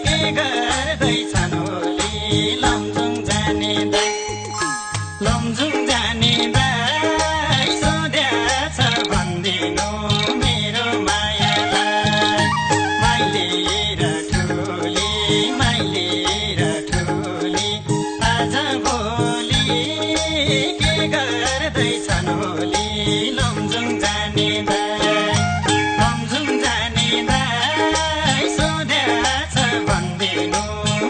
के गर्दैछन् होली लमजुङ जाने दाइ लमजुङ जाने दाइ सोध्याछ भन्दिनु मेरो मायालाई माइली र ठुली आज भोलि के गर्दैछन् होली लमजुङ जाने दाइ लमजुङ जाने दाइ सोध्याछ भन्दिनु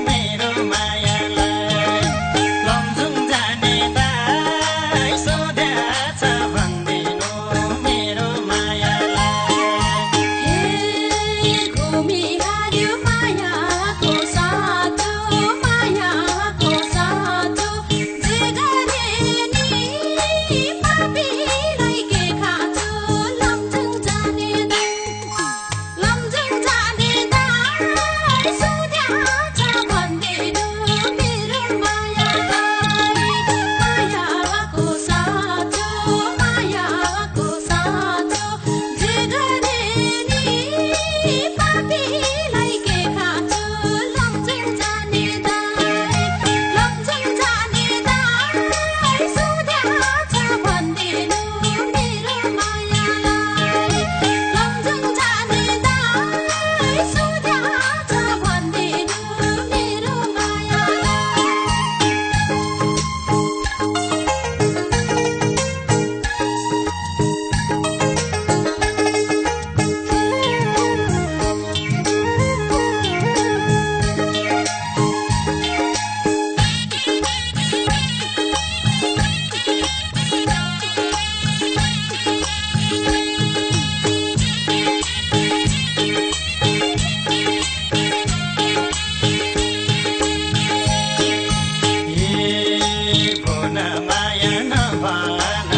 मेरो मायालाई लमजुङ जाने दाइ सोध्याछ भन्दिनु मेरो मायालाई हे घुमिहाल्यो मायाको साथो जे गरे नि पापीलाई के खाँचो लमजुङ जाने दाइ सोध्याछ भन्दिनु मेरो मायालाई मायाको साथो जे गरे नि पापीलाई के खाँचो लमजुङ जाने दाइ सोध्याछ भन्दिनु मेरो मायालाई लमजुङ जाने दाइ सोध्याछ भन्दिनु मेरो भन माया नभन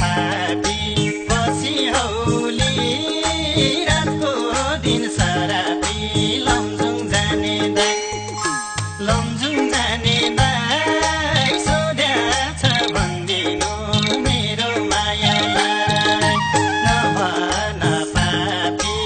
पापी पछि हौली रातको दिन सरापी लमजुङ जाने दाइ सोध्याछ भन्दिनु मेरो मायालाई नभन पापी